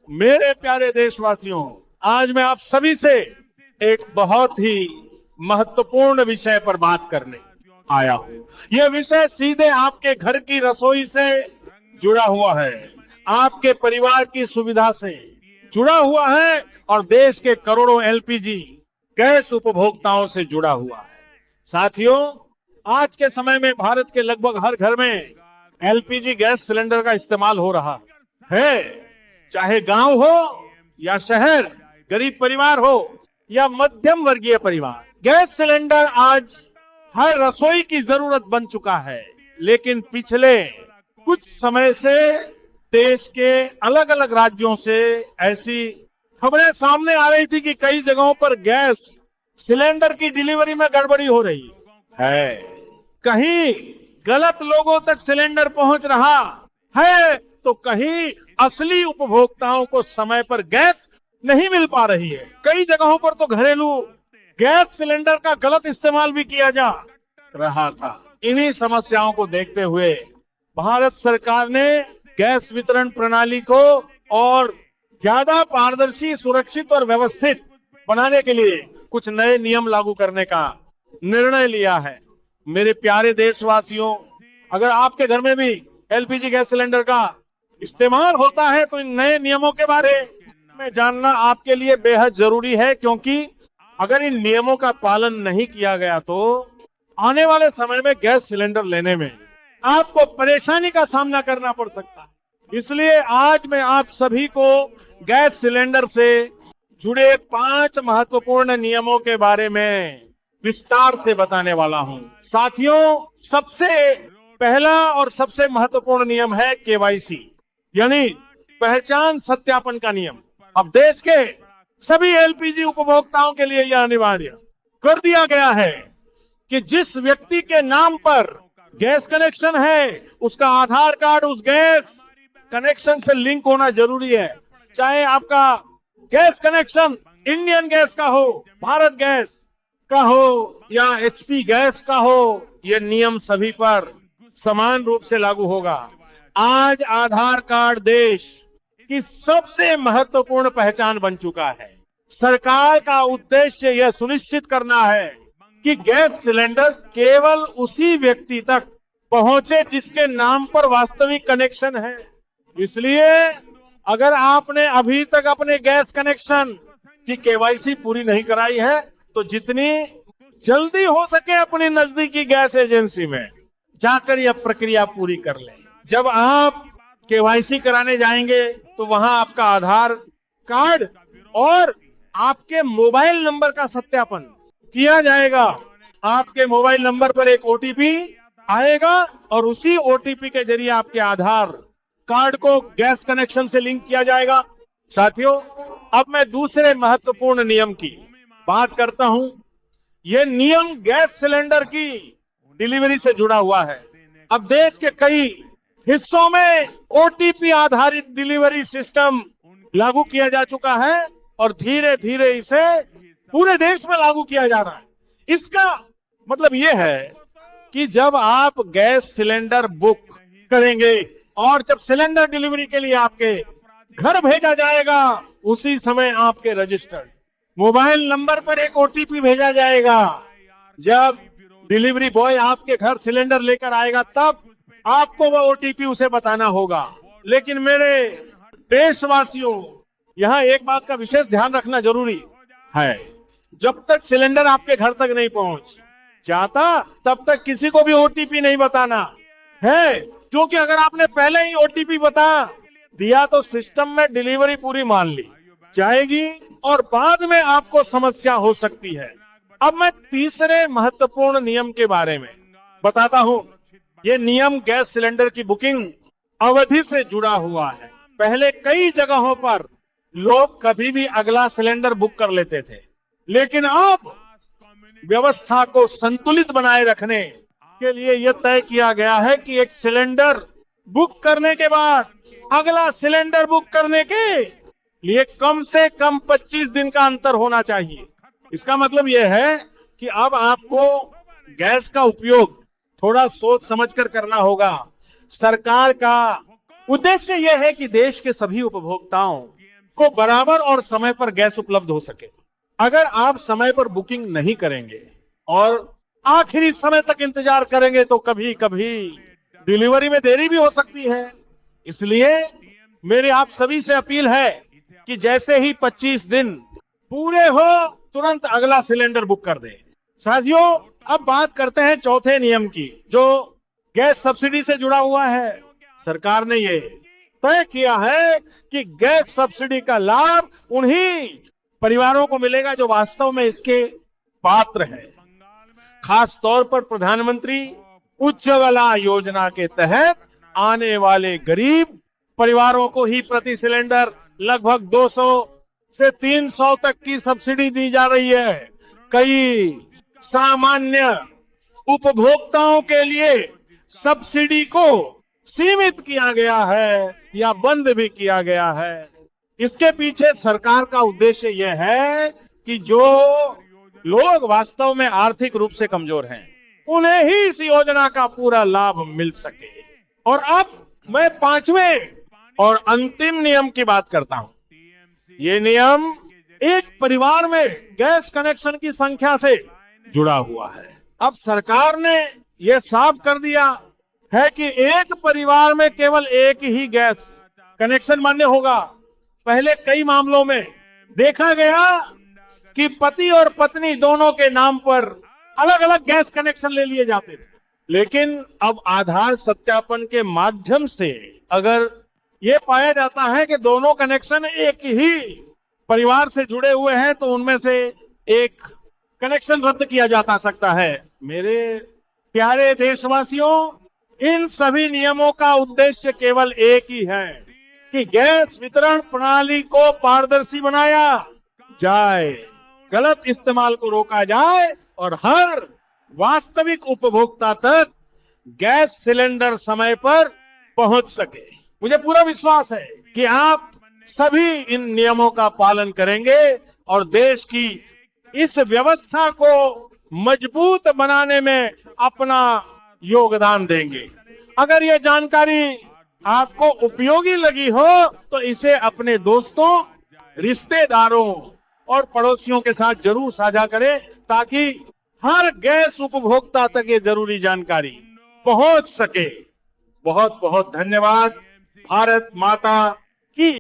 मेरे प्यारे देशवासियों, आज मैं आप सभी से एक बहुत ही महत्वपूर्ण विषय पर बात करने आया हूं। यह विषय सीधे आपके घर की रसोई से जुड़ा हुआ है, आपके परिवार की सुविधा से जुड़ा हुआ है और देश के करोड़ों एलपीजी गैस उपभोक्ताओं से जुड़ा हुआ है। साथियों, आज के समय में भारत के लगभग हर घर में एलपीजी गैस सिलेंडर का इस्तेमाल हो रहा है, चाहे गांव हो या शहर, गरीब परिवार हो या मध्यम वर्गीय परिवार। गैस सिलेंडर आज हर रसोई की जरूरत बन चुका है। लेकिन पिछले कुछ समय से देश के अलग अलग राज्यों से ऐसी खबरें सामने आ रही थी कि कई जगहों पर गैस सिलेंडर की डिलीवरी में गड़बड़ी हो रही है। कहीं गलत लोगों तक सिलेंडर पहुंच रहा है तो कहीं असली उपभोक्ताओं को समय पर गैस नहीं मिल पा रही है। कई जगहों पर तो घरेलू गैस सिलेंडर का गलत इस्तेमाल भी किया जा रहा था। इन्हीं समस्याओं को देखते हुए भारत सरकार ने गैस वितरण प्रणाली को और ज्यादा पारदर्शी, सुरक्षित और व्यवस्थित बनाने के लिए कुछ नए नियम लागू करने का निर्णय लिया है। मेरे प्यारे देशवासियों, अगर आपके घर में भी एलपीजी गैस सिलेंडर का इस्तेमाल होता है तो इन नए नियमों के बारे में जानना आपके लिए बेहद जरूरी है, क्योंकि अगर इन नियमों का पालन नहीं किया गया तो आने वाले समय में गैस सिलेंडर लेने में आपको परेशानी का सामना करना पड़ सकता है। इसलिए आज मैं आप सभी को गैस सिलेंडर से जुड़े 5 महत्वपूर्ण नियमों के बारे में विस्तार से बताने वाला हूं। साथियों, सबसे पहला और सबसे महत्वपूर्ण नियम है केवाईसी, यानी पहचान सत्यापन का नियम। अब देश के सभी एलपीजी उपभोक्ताओं के लिए यह अनिवार्य कर दिया गया है कि जिस व्यक्ति के नाम पर गैस कनेक्शन है उसका आधार कार्ड उस गैस कनेक्शन से लिंक होना जरूरी है। चाहे आपका गैस कनेक्शन इंडियन गैस का हो, भारत गैस का हो या एचपी गैस का हो, यह नियम सभी पर समान रूप से लागू होगा। आज आधार कार्ड देश की सबसे महत्वपूर्ण पहचान बन चुका है। सरकार का उद्देश्य यह सुनिश्चित करना है कि गैस सिलेंडर केवल उसी व्यक्ति तक पहुंचे जिसके नाम पर वास्तविक कनेक्शन है। इसलिए अगर आपने अभी तक अपने गैस कनेक्शन की केवाईसी पूरी नहीं कराई है तो जितनी जल्दी हो सके अपनी नजदीकी गैस एजेंसी में जाकर यह प्रक्रिया पूरी कर लें। जब आप केवाईसी कराने जाएंगे तो वहां आपका आधार कार्ड और आपके मोबाइल नंबर का सत्यापन किया जाएगा। आपके मोबाइल नंबर पर एक ओटीपी आएगा और उसी ओटीपी के जरिए आपके आधार कार्ड को गैस कनेक्शन से लिंक किया जाएगा। साथियों, अब मैं दूसरे महत्वपूर्ण नियम की बात करता हूं। यह नियम गैस सिलेंडर की डिलीवरी से जुड़ा हुआ है। अब देश के कई हिस्सों में ओटीपी आधारित डिलीवरी सिस्टम लागू किया जा चुका है और धीरे धीरे इसे पूरे देश में लागू किया जा रहा है। इसका मतलब यह है कि जब आप गैस सिलेंडर बुक करेंगे और जब सिलेंडर डिलीवरी के लिए आपके घर भेजा जाएगा, उसी समय आपके रजिस्टर्ड मोबाइल नंबर पर एक ओटीपी भेजा जाएगा। जब डिलीवरी बॉय आपके घर सिलेंडर लेकर आएगा तब आपको वह ओटीपी उसे बताना होगा। लेकिन मेरे देशवासियों, यहाँ एक बात का विशेष ध्यान रखना जरूरी है। जब तक सिलेंडर आपके घर तक नहीं पहुंच जाता तब तक किसी को भी ओटीपी नहीं बताना है, क्योंकि अगर आपने पहले ही ओटीपी बता दिया तो सिस्टम में डिलीवरी पूरी मान ली जाएगी और बाद में आपको समस्या हो सकती है। अब मैं तीसरे महत्वपूर्ण नियम के बारे में बताता हूं। यह नियम गैस सिलेंडर की बुकिंग अवधि से जुड़ा हुआ है। पहले कई जगहों पर लोग कभी भी अगला सिलेंडर बुक कर लेते थे, लेकिन अब व्यवस्था को संतुलित बनाए रखने के लिए यह तय किया गया है कि एक सिलेंडर बुक करने के बाद अगला सिलेंडर बुक करने के लिए कम से कम 25 दिन का अंतर होना चाहिए। इसका मतलब यह है कि अब आपको गैस का उपयोग थोड़ा सोच समझकर करना होगा। सरकार का उद्देश्य यह है कि देश के सभी उपभोक्ताओं को बराबर और समय पर गैस उपलब्ध हो सके। अगर आप समय पर बुकिंग नहीं करेंगे और आखिरी समय तक इंतजार करेंगे तो कभी कभी डिलीवरी में देरी भी हो सकती है। इसलिए मेरी आप सभी से अपील है कि जैसे ही 25 दिन पूरे हो तुरंत अगला सिलेंडर बुक कर दें। साथियों, अब बात करते हैं चौथे नियम की, जो गैस सब्सिडी से जुड़ा हुआ है। सरकार ने ये तय किया है कि गैस सब्सिडी का लाभ उन्हीं परिवारों को मिलेगा जो वास्तव में इसके पात्र हैं। खास तौर पर प्रधानमंत्री उज्ज्वला योजना के तहत आने वाले गरीब परिवारों को ही प्रति सिलेंडर लगभग 200 से 300 तक की सब्सिडी दी जा रही है। कई सामान्य उपभोक्ताओं के लिए सब्सिडी को सीमित किया गया है या बंद भी किया गया है। इसके पीछे सरकार का उद्देश्य यह है कि जो लोग वास्तव में आर्थिक रूप से कमजोर हैं उन्हें ही इस योजना का पूरा लाभ मिल सके। और अब मैं पांचवें और अंतिम नियम की बात करता हूं। ये नियम एक परिवार में गैस कनेक्शन की संख्या से जुड़ा हुआ है। अब सरकार ने यह साफ कर दिया है कि एक परिवार में केवल एक ही गैस कनेक्शन मान्य होगा। पहले कई मामलों में देखा गया कि पति और पत्नी दोनों के नाम पर अलग अलग गैस कनेक्शन ले लिए जाते थे, लेकिन अब आधार सत्यापन के माध्यम से अगर ये पाया जाता है कि दोनों कनेक्शन एक ही परिवार से जुड़े हुए हैं तो उनमें से एक कनेक्शन रद्द किया जा सकता है। मेरे प्यारे देशवासियों, इन सभी नियमों का उद्देश्य केवल एक ही है कि गैस वितरण प्रणाली को पारदर्शी बनाया जाए, गलत इस्तेमाल को रोका जाए और हर वास्तविक उपभोक्ता तक गैस सिलेंडर समय पर पहुंच सके। मुझे पूरा विश्वास है कि आप सभी इन नियमों का पालन करेंगे और देश की इस व्यवस्था को मजबूत बनाने में अपना योगदान देंगे। अगर ये जानकारी आपको उपयोगी लगी हो तो इसे अपने दोस्तों, रिश्तेदारों और पड़ोसियों के साथ जरूर साझा करें ताकि हर गैस उपभोक्ता तक ये जरूरी जानकारी पहुंच सके। बहुत बहुत धन्यवाद। भारत माता की